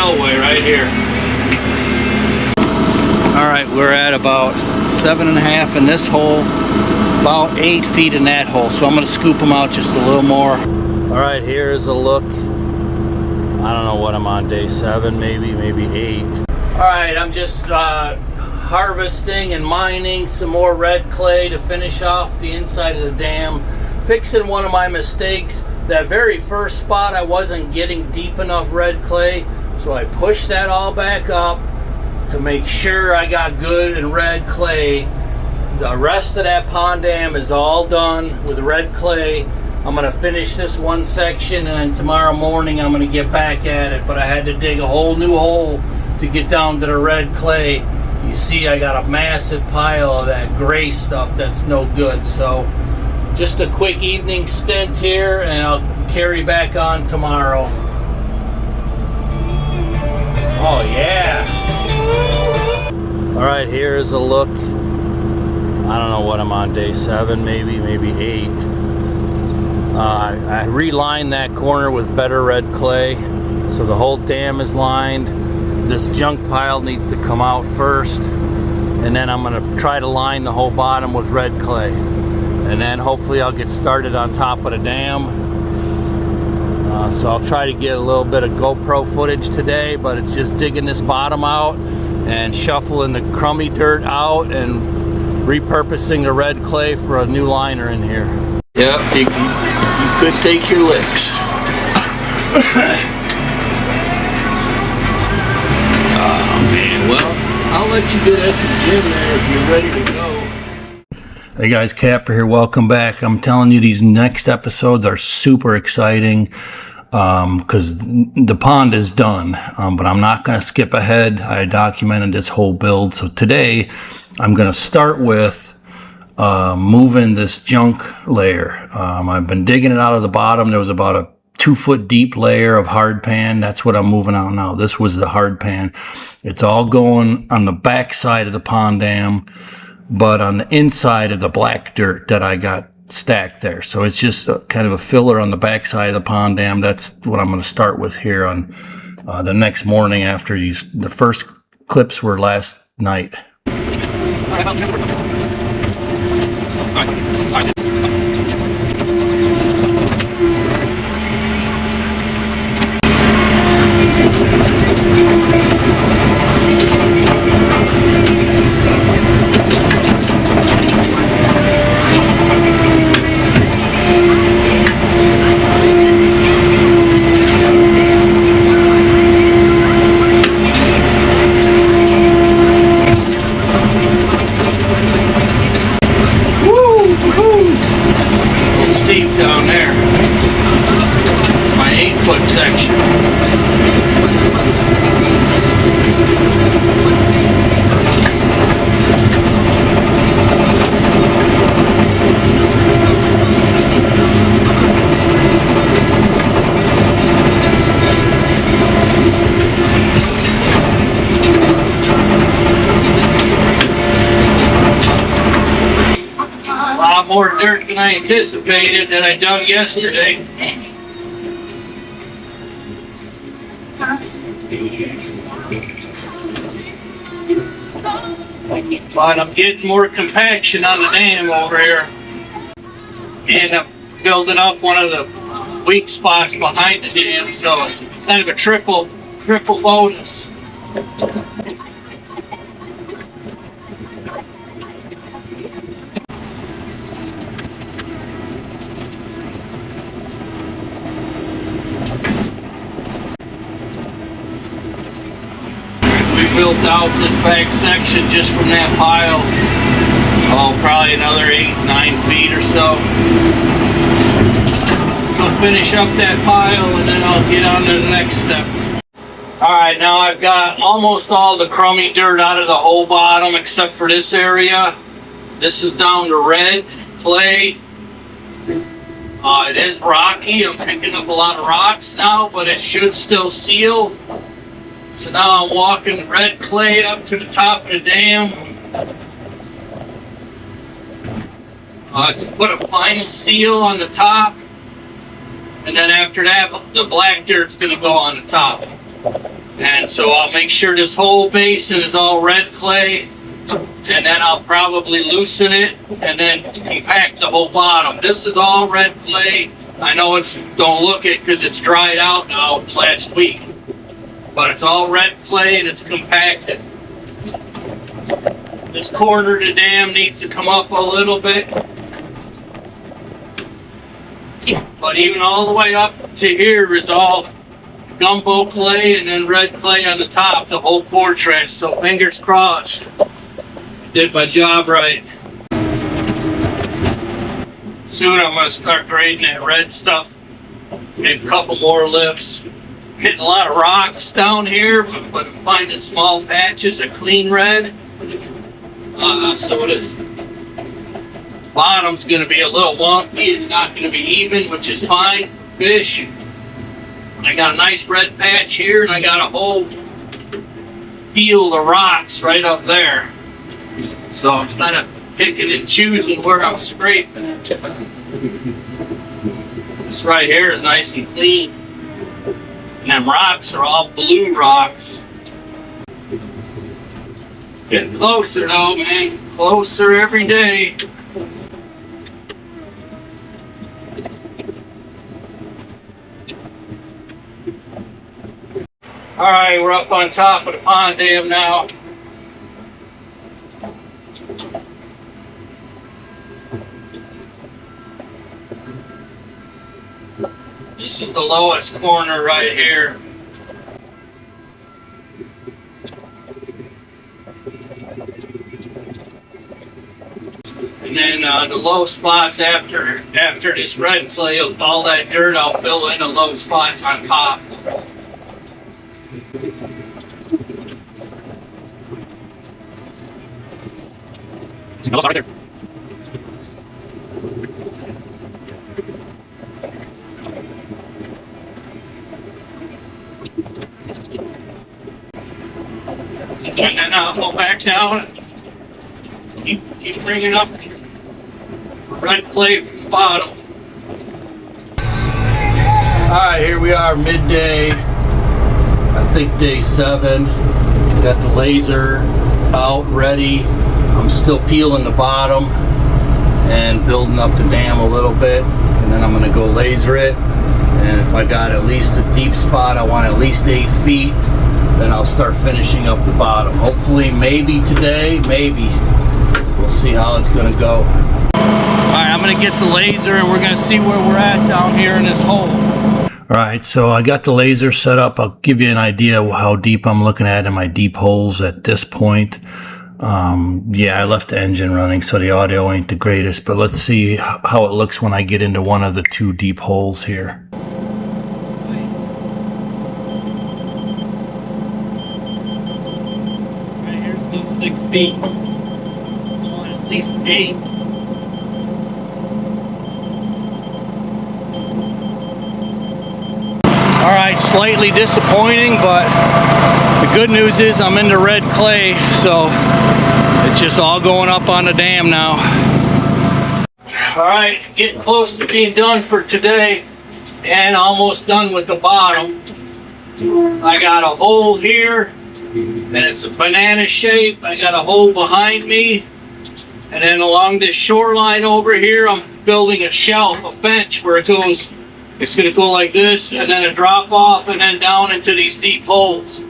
spillway right here. All right, we're at about 7.5 in this hole, about 8 feet in that hole. So I'm gonna scoop them out just a little more. All right, here's a look. I don't know what I'm on, day 7, maybe 8. All right, I'm just harvesting and mining some more red clay to finish off the inside of the dam. Fixing one of my mistakes. That very first spot, I wasn't getting deep enough red clay, so I pushed that all back up to make sure I got good and red clay. The rest of that pond dam is all done with red clay. I'm gonna finish this one section, and then tomorrow morning I'm gonna get back at it, but I had to dig a whole new hole to get down to the red clay. You see I got a massive pile of that gray stuff that's no good. So just a quick evening stint here, and I'll carry back on tomorrow. Oh yeah. All right, here's a look. I don't know what I'm on, day 7, maybe 8. I relined that corner with better red clay, so the whole dam is lined. This junk pile needs to come out first, and then I'm gonna try to line the whole bottom with red clay, and then hopefully I'll get started on top of the dam. So I'll try to get a little bit of GoPro footage today, but it's just digging this bottom out and shuffling the crummy dirt out and repurposing the red clay for a new liner in here. Yeah, you could take your licks. Oh man, well, I'll let you get at the gym there if you're ready to go. Hey guys, Capper here, welcome back. I'm telling you, these next episodes are super exciting because the pond is done, but I'm not going to skip ahead. I documented this whole build, so today I'm going to start with moving this junk layer. I've been digging it out of the bottom. There was about a 2-foot deep layer of hard pan. That's what I'm moving out now. This was the hard pan. It's all going on the back side of the pond dam, but on the inside of the black dirt that I got stacked there. So it's just kind of a filler on the back side of the pond dam. That's what I'm going to start with here on the next morning after the first clips were last night. Down there, my 8-foot section. More dirt than I anticipated that I dug yesterday. But I'm getting more compaction on the dam over here. And I'm building up one of the weak spots behind the dam, so it's kind of a triple bonus. Built out this back section just from that pile. Oh, probably another 8-9 feet or so. Let's go finish up that pile and then I'll get on to the next step. Alright, now I've got almost all the crummy dirt out of the whole bottom except for this area. This is down to red clay. It is rocky. I'm picking up a lot of rocks now, but it should still seal. So now I'm walking red clay up to the top of the dam to put a final seal on the top, and then after that the black dirt's going to go on the top. And so I'll make sure this whole basin is all red clay, and then I'll probably loosen it and then compact the whole bottom. This is all red clay. I know it's, don't look it because it's dried out now last week, but it's all red clay and it's compacted. This corner of the dam needs to come up a little bit, but even all the way up to here is all gumbo clay and then red clay on the top, the whole core trench. So fingers crossed, did my job right. Soon I'm going to start grading that red stuff. Maybe a couple more lifts. Hitting a lot of rocks down here, but I'm finding small patches of clean red. So this bottom's going to be a little wonky. It's not going to be even, which is fine for fish. I got a nice red patch here, and I got a whole field of rocks right up there. So I'm kind of picking and choosing where I'm scraping. This right here is nice and clean. And them rocks are all blue rocks. Getting closer though, man. Closer every day. Alright, we're up on top of the pond dam now. This is the lowest corner right here. And then the low spots after this red clay, all that dirt, I'll fill in the low spots on top. Right there. And then I'll go back down and keep bringing up red clay from the bottom. Alright, here we are, midday. I think day 7. Got the laser out, ready. I'm still peeling the bottom and building up the dam a little bit, and then I'm going to go laser it. And if I got at least a deep spot, I want at least 8 feet, then I'll start finishing up the bottom. Hopefully, maybe today, maybe. We'll see how it's going to go. Alright, I'm going to get the laser and we're going to see where we're at down here in this hole. Alright, so I got the laser set up. I'll give you an idea of how deep I'm looking at in my deep holes at this point. Yeah, I left the engine running, so the audio ain't the greatest, but let's see how it looks when I get into one of the 2 deep holes here. Right here's about 6 feet. At least 8. Alright, slightly disappointing, but the good news is I'm in the red clay, so it's just all going up on the dam now. Alright, getting close to being done for today and almost done with the bottom. I got a hole here and it's a banana shape. I got a hole behind me, and then along this shoreline over here I'm building a shelf, a bench where it goes. It's going to go like this, and then a drop off, and then down into these deep holes.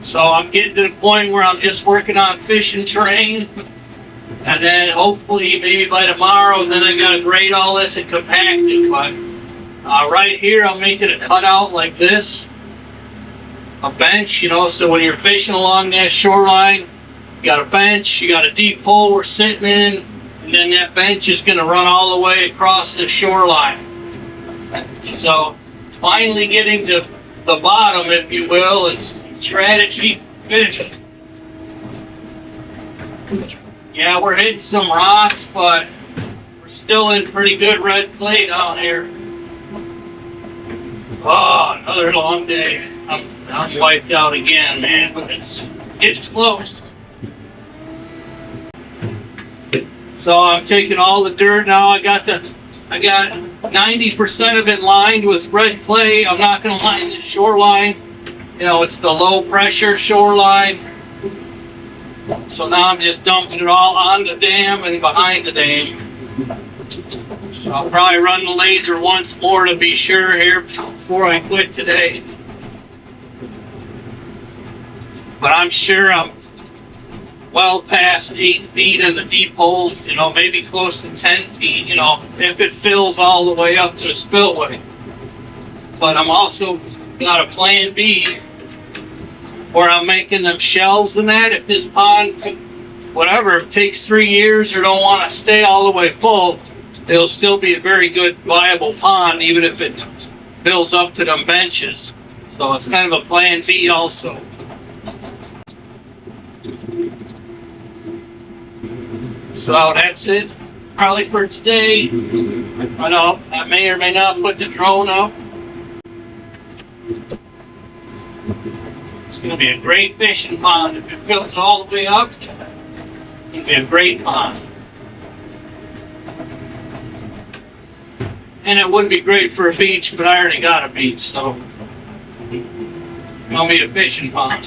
So I'm getting to the point where I'm just working on fishing terrain, and then hopefully maybe by tomorrow, then I got to grade all this and compact it. But right here I'm making a cutout like this, a bench, you know, so when you're fishing along that shoreline, you got a bench, you got a deep hole we're sitting in, and then that bench is going to run all the way across the shoreline. So finally getting to the bottom, if you will, it's strategy fish. Yeah, we're hitting some rocks, but we're still in pretty good red clay down here. Oh, another long day. I'm wiped out again, man, but it's close. So I'm taking all the dirt now. I got 90% of it lined with red clay. I'm not going to line the shoreline. You know, it's the low pressure shoreline. So now I'm just dumping it all on the dam and behind the dam. So I'll probably run the laser once more to be sure here before I quit today. But I'm sure I'm well past 8 feet in the deep holes, you know, maybe close to 10 feet, you know, if it fills all the way up to a spillway. But I'm also got a plan B where I'm making them shelves and that. If this pond, whatever, if it takes 3 years or don't want to stay all the way full, it'll still be a very good viable pond even if it fills up to them benches. So it's kind of a plan B also. So that's it probably for today. I know I may or may not put the drone up. It's going to be a great fishing pond. If it fills all the way up, it'll be a great pond. And it would be great for a beach, but I already got a beach, so it'll be a fishing pond.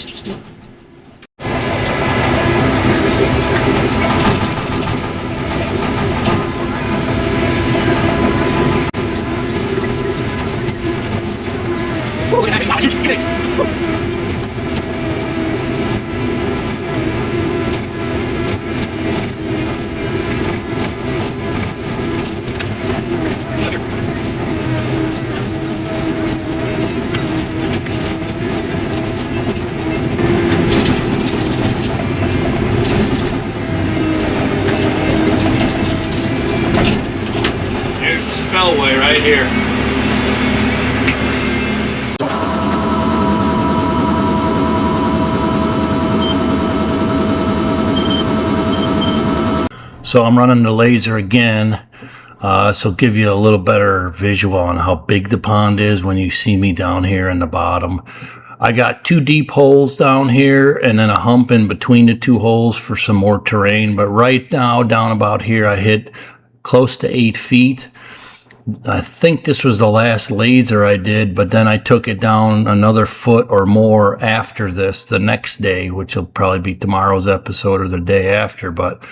There's the spillway right here. So I'm running the laser again, so give you a little better visual on how big the pond is when you see me down here in the bottom. I got 2 deep holes down here and then a hump in between the 2 holes for some more terrain. But right now, down about here, I hit close to 8 feet. I think this was the last laser I did, but then I took it down another foot or more after this the next day, which will probably be tomorrow's episode or the day after. But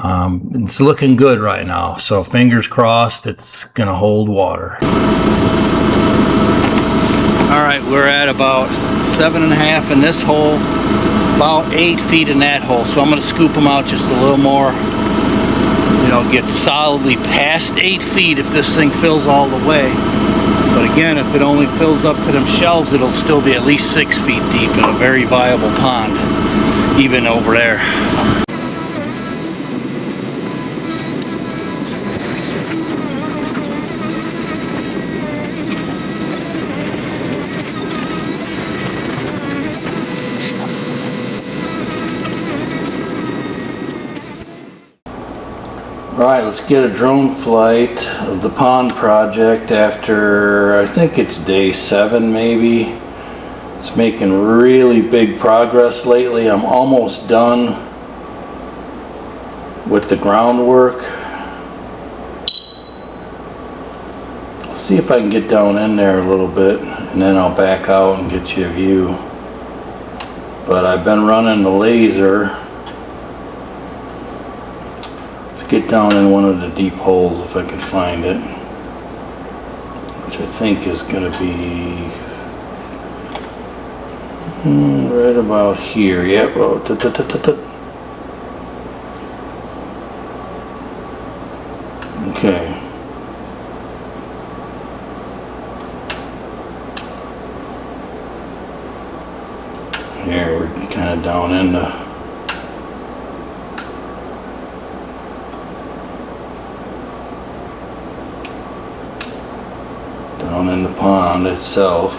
it's looking good right now, so fingers crossed it's gonna hold water. All right, we're at about 7.5 in this hole, about 8 feet in that hole, so I'm gonna scoop them out just a little more, you know, get solidly past 8 feet if this thing fills all the way. But again, if it only fills up to them shelves, it'll still be at least 6 feet deep in a very viable pond, even over there. Alright, let's get a drone flight of the pond project after, I think it's day 7 maybe. It's making really big progress lately. I'm almost done with the groundwork. Let's see if I can get down in there a little bit and then I'll back out and get you a view. But I've been running the laser. Get down in one of the deep holes if I can find it, which I think is going to be right about here. Yep. Okay. Here we're kind of down in the pond itself.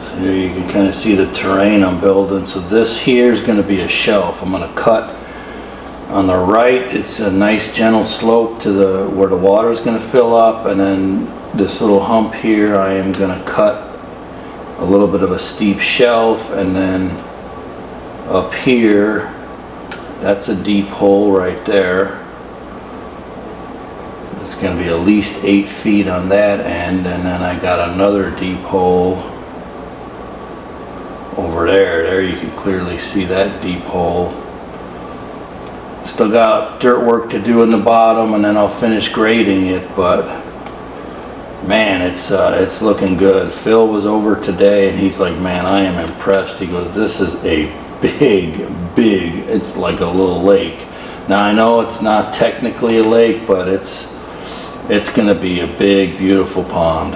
So here you can kind of see the terrain I'm building. So this here is going to be a shelf. I'm going to cut on the right. It's a nice gentle slope to the where the water is going to fill up, and then this little hump here I am going to cut a little bit of a steep shelf, and then up here That's a deep hole right there. It's going to be at least 8 feet on that end, and then I got another deep hole over there. There you can clearly see that deep hole. Still got dirt work to do in the bottom, and then I'll finish grading it, but man, it's looking good. Phil was over today and he's like, man, I am impressed. He goes, this is a big, it's like a little lake. Now I know it's not technically a lake, but it's gonna be a big, beautiful pond.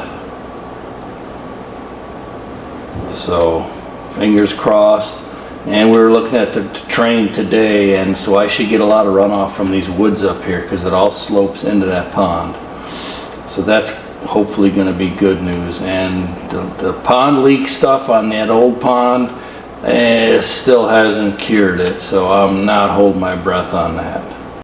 So fingers crossed. And we were looking at the train today, and so I should get a lot of runoff from these woods up here because it all slopes into that pond. So that's hopefully going to be good news. And the pond leak stuff on that old pond still hasn't cured it, so I'm not holding my breath on that.